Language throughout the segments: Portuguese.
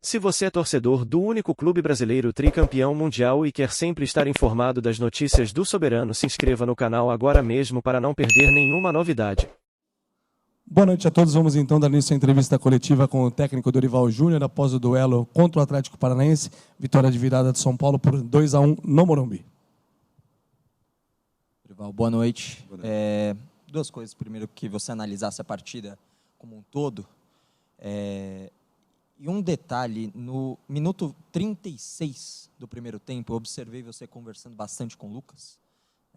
Se você é torcedor do único clube brasileiro tricampeão mundial e quer sempre estar informado das notícias do Soberano, se inscreva no canal agora mesmo para não perder nenhuma novidade. Boa noite a todos. Vamos então dar início à entrevista coletiva com o técnico Dorival Júnior após o duelo contra o Atlético Paranaense. Vitória de virada de São Paulo por 2-1 no Morumbi. Dorival, boa noite. Duas coisas. Primeiro, que você analisasse a partida como um todo. E um detalhe, no minuto 36 do primeiro tempo, eu observei você conversando bastante com o Lucas,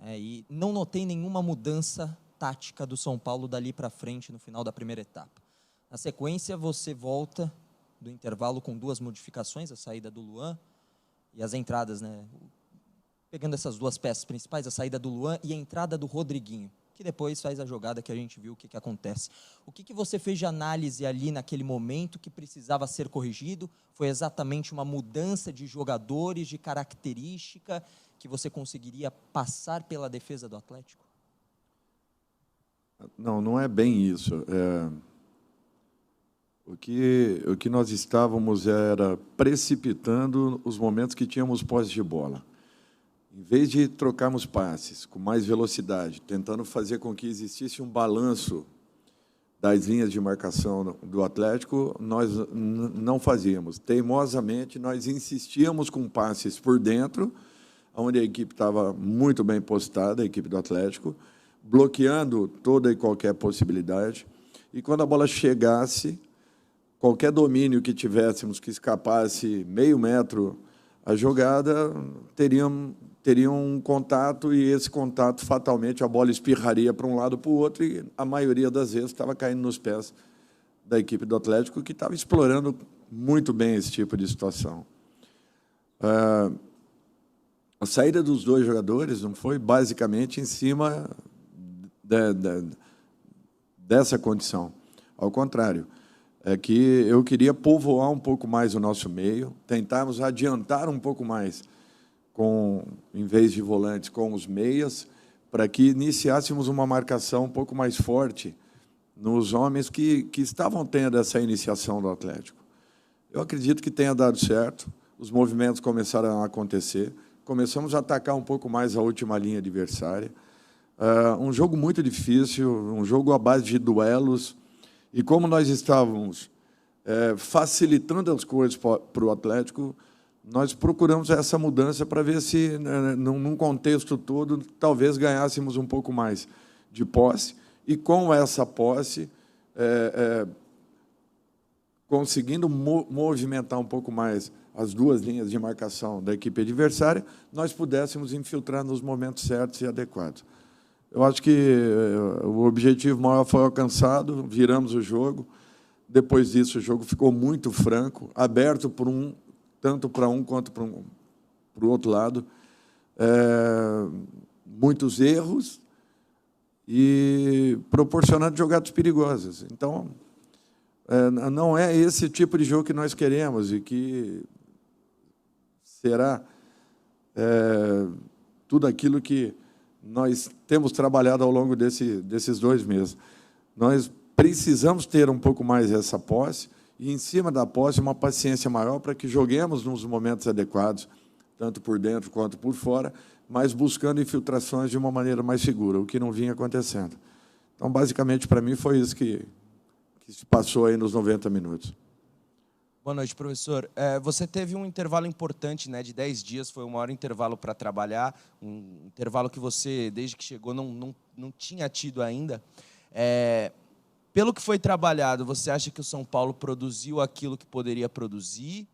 e não notei nenhuma mudança tática do São Paulo dali para frente no final da primeira etapa. Na sequência, você volta do intervalo com duas modificações, a saída do Luan e as entradas, pegando essas duas peças principais, a saída do Luan e a entrada do Rodriguinho, que depois faz a jogada que a gente viu o que acontece. O que você fez de análise ali naquele momento que precisava ser corrigido? Foi exatamente uma mudança de jogadores, de característica, que você conseguiria passar pela defesa do Atlético? Não, não é bem isso. O que nós estávamos era precipitando os momentos que tínhamos posse de bola. Em vez de trocarmos passes com mais velocidade, tentando fazer com que existisse um balanço das linhas de marcação do Atlético, nós não fazíamos. Teimosamente, nós insistíamos com passes por dentro, onde a equipe estava muito bem postada, a equipe do Atlético, bloqueando toda e qualquer possibilidade. E quando a bola chegasse, qualquer domínio que tivéssemos que escapasse meio metro a jogada, teria um contato, e esse contato, fatalmente, a bola espirraria para um lado ou para o outro, e a maioria das vezes estava caindo nos pés da equipe do Atlético, que estava explorando muito bem esse tipo de situação. A saída dos dois jogadores não foi basicamente em cima dessa condição. Ao contrário, é que eu queria povoar um pouco mais o nosso meio, tentarmos adiantar um pouco mais, em vez de volantes, com os meias, para que iniciássemos uma marcação um pouco mais forte nos homens que estavam tendo essa iniciação do Atlético. Eu acredito que tenha dado certo, os movimentos começaram a acontecer, começamos a atacar um pouco mais a última linha adversária. Um jogo muito difícil, um jogo à base de duelos, e como nós estávamos facilitando as coisas para o Atlético, nós procuramos essa mudança para ver se, num contexto todo, talvez ganhássemos um pouco mais de posse, e com essa posse, conseguindo movimentar um pouco mais as duas linhas de marcação da equipe adversária, nós pudéssemos infiltrar nos momentos certos e adequados. Eu acho que o objetivo maior foi alcançado, viramos o jogo. Depois disso, o jogo ficou muito franco, aberto tanto para um quanto para o outro lado. Muitos erros e proporcionando jogadas perigosas. Então, não é esse tipo de jogo que nós queremos e que será tudo aquilo que nós temos trabalhado ao longo desses 2 meses. Nós precisamos ter um pouco mais essa posse e, em cima da posse, uma paciência maior para que joguemos nos momentos adequados, tanto por dentro quanto por fora, mas buscando infiltrações de uma maneira mais segura, o que não vinha acontecendo. Então, basicamente, para mim, foi isso que se passou aí nos 90 minutos. Boa noite, professor. Você teve um intervalo importante, de 10 dias, foi o maior intervalo para trabalhar, um intervalo que você, desde que chegou, não tinha tido ainda. Pelo que foi trabalhado, você acha que o São Paulo produziu aquilo que poderia produzir?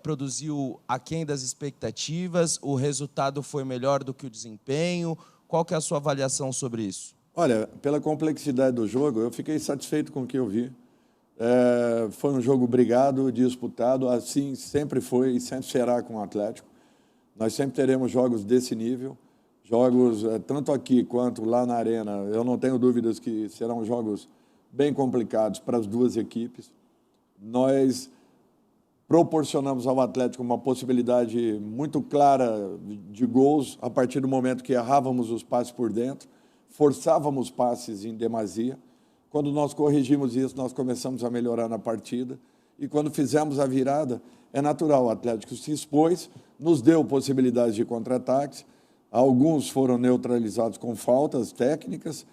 Produziu aquém das expectativas? O resultado foi melhor do que o desempenho? Qual que é a sua avaliação sobre isso? Olha, pela complexidade do jogo, eu fiquei satisfeito com o que eu vi. Foi um jogo brigado, disputado, assim sempre foi e sempre será com o Atlético. Nós sempre teremos jogos desse nível, jogos tanto aqui quanto lá na Arena. Eu não tenho dúvidas que serão jogos bem complicados para as duas equipes. Nós proporcionamos ao Atlético uma possibilidade muito clara de gols a partir do momento que errávamos os passes por dentro, forçávamos passes em demasia. Quando nós corrigimos isso, nós começamos a melhorar na partida e quando fizemos a virada, é natural, o Atlético se expôs, nos deu possibilidades de contra-ataques, alguns foram neutralizados com faltas técnicas,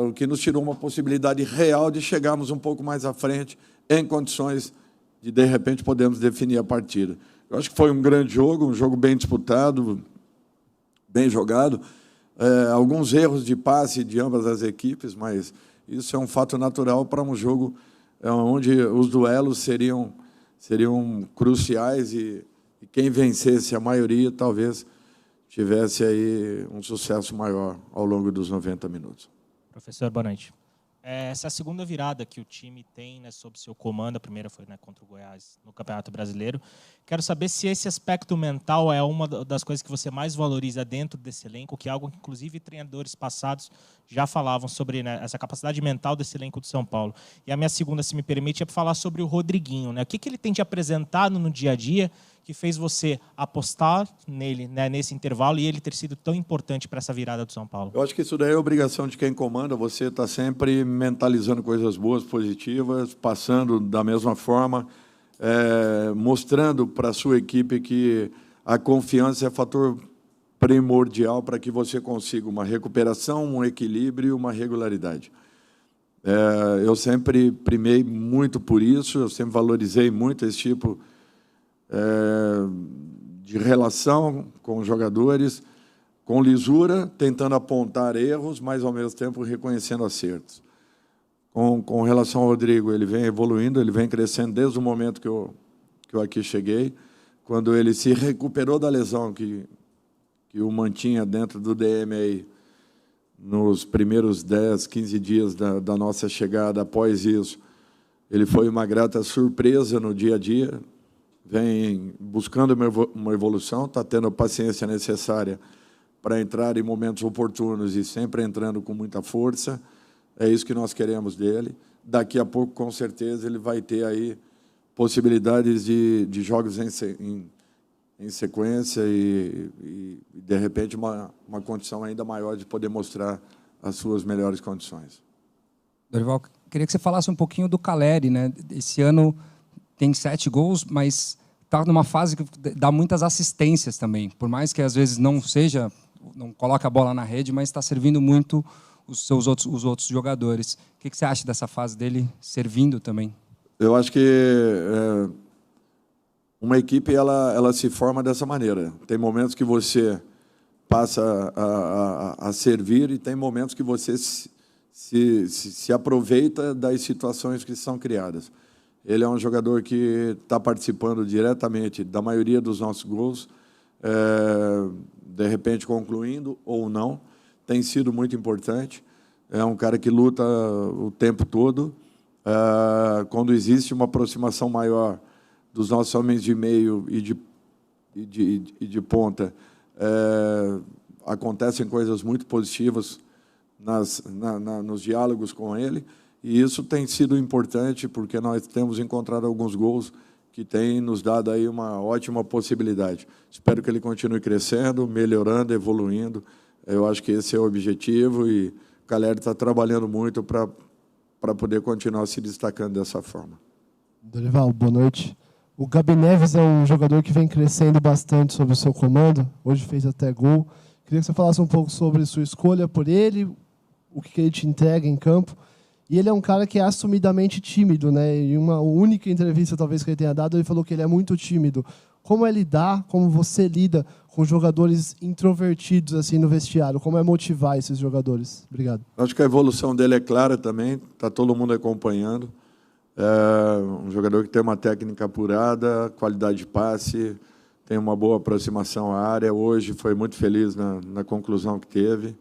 o que nos tirou uma possibilidade real de chegarmos um pouco mais à frente, em condições de repente, podermos definir a partida. Eu acho que foi um grande jogo, um jogo bem disputado, bem jogado, alguns erros de passe de ambas as equipes, mas isso é um fato natural para um jogo onde os duelos seriam cruciais e quem vencesse a maioria talvez tivesse aí um sucesso maior ao longo dos 90 minutos. Professor, boa noite. Essa é a segunda virada que o time tem, né, sob seu comando. A primeira foi, né, contra o Goiás no Campeonato Brasileiro. Quero saber se esse aspecto mental é uma das coisas que você mais valoriza dentro desse elenco, que é algo que, inclusive, treinadores passados já falavam sobre, né, essa capacidade mental desse elenco do São Paulo. E a minha segunda, se me permite, é falar sobre o Rodriguinho, né? O que ele tem te apresentado no dia a dia que fez você apostar nele, né, nesse intervalo, e ele ter sido tão importante para essa virada do São Paulo? Eu acho que isso daí é obrigação de quem comanda, você está sempre mentalizando coisas boas, positivas, passando da mesma forma, mostrando para a sua equipe que a confiança é fator primordial para que você consiga uma recuperação, um equilíbrio e uma regularidade. Eu sempre primei muito por isso, eu sempre valorizei muito esse tipo de relação com os jogadores, com lisura, tentando apontar erros, mas, ao mesmo tempo, reconhecendo acertos. Com relação ao Rodrigo, ele vem evoluindo, ele vem crescendo desde o momento que eu aqui cheguei, quando ele se recuperou da lesão que o mantinha dentro do DMI nos primeiros 10, 15 dias da nossa chegada. Após isso, ele foi uma grata surpresa no dia a dia, vem buscando uma evolução, está tendo a paciência necessária para entrar em momentos oportunos e sempre entrando com muita força. É isso que nós queremos dele. Daqui a pouco, com certeza, ele vai ter aí possibilidades de jogos em sequência e, de repente, uma condição ainda maior de poder mostrar as suas melhores condições. Dorival, queria que você falasse um pouquinho do Caleri, né? Esse ano tem 7 gols, mas está numa fase que dá muitas assistências também. Por mais que, às vezes, não coloca a bola na rede, mas está servindo muito os outros jogadores. O que você acha dessa fase dele servindo também? Eu acho que uma equipe ela se forma dessa maneira. Tem momentos que você passa a servir e tem momentos que você se aproveita das situações que são criadas. Ele é um jogador que está participando diretamente da maioria dos nossos gols, de repente concluindo ou não. Tem sido muito importante. É um cara que luta o tempo todo. Quando existe uma aproximação maior dos nossos homens de meio e de ponta, acontecem coisas muito positivas nos diálogos com ele, e isso tem sido importante porque nós temos encontrado alguns gols que têm nos dado aí uma ótima possibilidade. Espero que ele continue crescendo, melhorando, evoluindo. Eu acho que esse é o objetivo e o Caleri está trabalhando muito para poder continuar se destacando dessa forma. Dorival, boa noite. O Gabi Neves é um jogador que vem crescendo bastante sob o seu comando. Hoje fez até gol. Queria que você falasse um pouco sobre sua escolha por ele, o que ele te entrega em campo. E ele é um cara que é assumidamente tímido, né? Em uma única entrevista, talvez, que ele tenha dado, ele falou que ele é muito tímido. Como é lidar, como você lida com jogadores introvertidos assim no vestiário? Como é motivar esses jogadores? Obrigado. Acho que a evolução dele é clara também, está todo mundo acompanhando. É um jogador que tem uma técnica apurada, qualidade de passe, tem uma boa aproximação à área. Hoje foi muito feliz na conclusão que teve.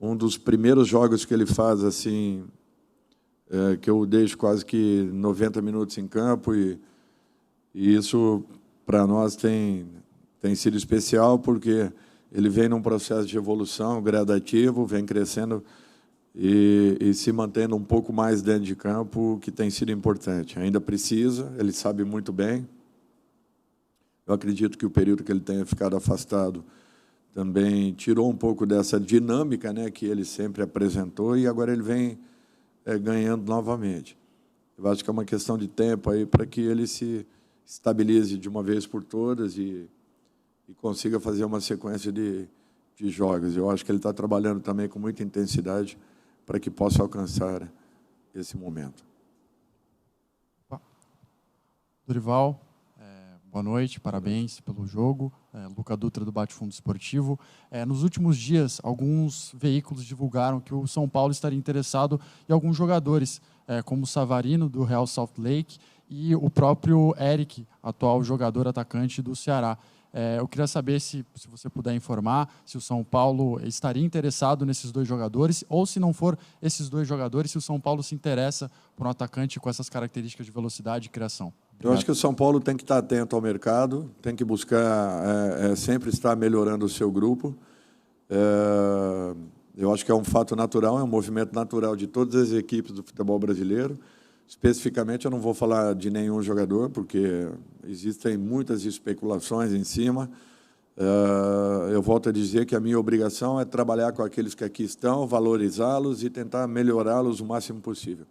Um dos primeiros jogos que ele faz, assim, que eu deixo quase que 90 minutos em campo, e isso, para nós, tem sido especial, porque ele vem num processo de evolução gradativo, vem crescendo e se mantendo um pouco mais dentro de campo, que tem sido importante. Ainda precisa, ele sabe muito bem. Eu acredito que o período que ele tenha ficado afastado também tirou um pouco dessa dinâmica, né, que ele sempre apresentou, e agora ele vem ganhando novamente. Eu acho que é uma questão de tempo aí para que ele se estabilize de uma vez por todas e consiga fazer uma sequência de jogos. Eu acho que ele está trabalhando também com muita intensidade para que possa alcançar esse momento. Dorival, boa noite, parabéns pelo jogo. Luca Dutra, do Bate-Fundo Esportivo. Nos últimos dias, alguns veículos divulgaram que o São Paulo estaria interessado em alguns jogadores, como o Savarino, do Real Salt Lake, e o próprio Eric, atual jogador atacante do Ceará. Eu queria saber se você puder informar se o São Paulo estaria interessado nesses dois jogadores, ou se não for esses dois jogadores, se o São Paulo se interessa por um atacante com essas características de velocidade e criação. Obrigado. Eu acho que o São Paulo tem que estar atento ao mercado, tem que buscar sempre estar melhorando o seu grupo. Eu acho que é um fato natural, é um movimento natural de todas as equipes do futebol brasileiro. Especificamente, eu não vou falar de nenhum jogador, porque existem muitas especulações em cima. Eu volto a dizer que a minha obrigação é trabalhar com aqueles que aqui estão, valorizá-los e tentar melhorá-los o máximo possível.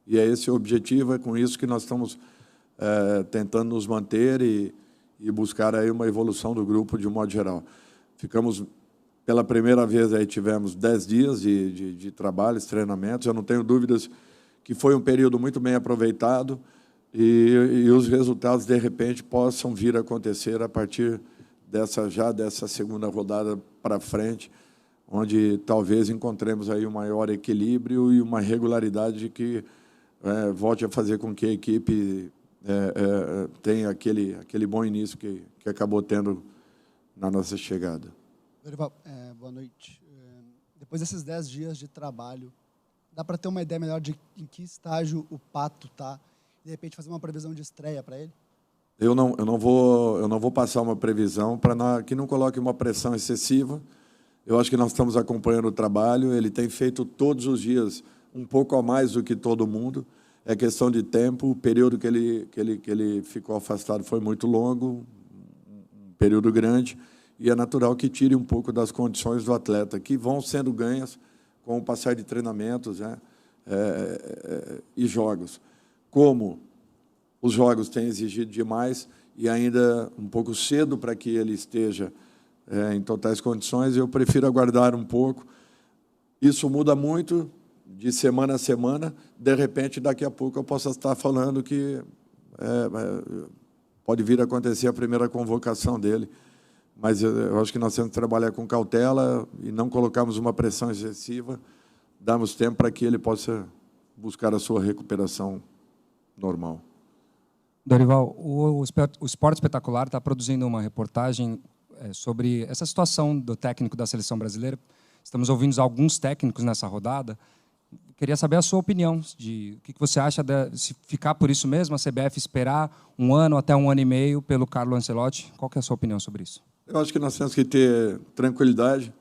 E é esse o objetivo, é com isso que nós estamos tentando nos manter e buscar aí uma evolução do grupo de um modo geral. Ficamos, pela primeira vez, aí tivemos 10 dias de trabalhos, treinamentos. Eu não tenho dúvidas que foi um período muito bem aproveitado e os resultados, de repente, possam vir a acontecer a partir dessa segunda rodada para frente, onde talvez encontremos aí um maior equilíbrio e uma regularidade que volte a fazer com que a equipe tenha aquele bom início que acabou tendo na nossa chegada. Dorival, boa noite. Depois desses 10 dias de trabalho, dá para ter uma ideia melhor de em que estágio o Pato está? De repente, fazer uma previsão de estreia para ele? Eu não vou passar uma previsão para que não coloque uma pressão excessiva. Eu acho que nós estamos acompanhando o trabalho. Ele tem feito todos os dias um pouco a mais do que todo mundo. É questão de tempo. O período que ele ficou afastado foi muito longo, um período grande, e é natural que tire um pouco das condições do atleta, que vão sendo ganhas com o passar de treinamentos e jogos. Como os jogos têm exigido demais e ainda um pouco cedo para que ele esteja em totais condições, eu prefiro aguardar um pouco. Isso muda muito de semana a semana. De repente, daqui a pouco, eu posso estar falando que pode vir a acontecer a primeira convocação dele. Mas eu acho que nós temos que trabalhar com cautela e não colocarmos uma pressão excessiva, darmos tempo para que ele possa buscar a sua recuperação normal. Dorival, o Esporte Espetacular está produzindo uma reportagem sobre essa situação do técnico da seleção brasileira. Estamos ouvindo alguns técnicos nessa rodada. Queria saber a sua opinião, de o que você acha de se ficar por isso mesmo, a CBF esperar um ano até um ano e meio pelo Carlo Ancelotti. Qual que é a sua opinião sobre isso? Eu acho que nós temos que ter tranquilidade,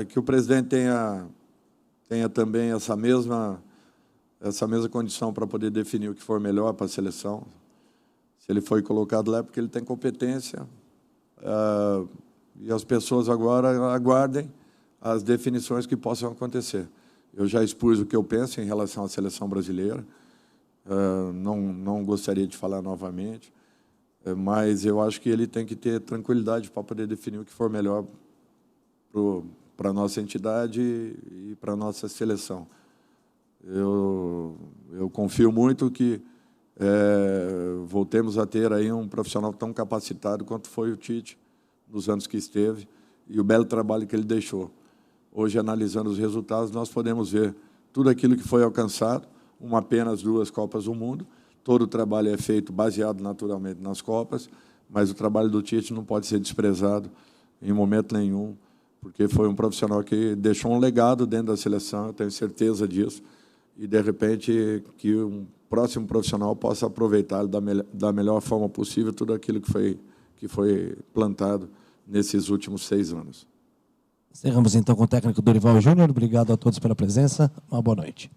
que o presidente tenha também essa mesma condição para poder definir o que for melhor para a seleção. Se ele foi colocado lá é porque ele tem competência, e as pessoas agora aguardem as definições que possam acontecer. Eu já expus o que eu penso em relação à seleção brasileira, não gostaria de falar novamente, mas eu acho que ele tem que ter tranquilidade para poder definir o que for melhor para a nossa entidade e para a nossa seleção. Eu confio muito que voltemos a ter aí um profissional tão capacitado quanto foi o Tite nos anos que esteve e o belo trabalho que ele deixou. Hoje, analisando os resultados, nós podemos ver tudo aquilo que foi alcançado, apenas 2 Copas do Mundo. Todo o trabalho é feito baseado naturalmente nas Copas, mas o trabalho do Tite não pode ser desprezado em momento nenhum, porque foi um profissional que deixou um legado dentro da seleção, eu tenho certeza disso, e, de repente, que um próximo profissional possa aproveitar da melhor forma possível tudo aquilo que foi plantado nesses últimos 6 anos. Encerramos, então, com o técnico Dorival Júnior. Obrigado a todos pela presença. Uma boa noite.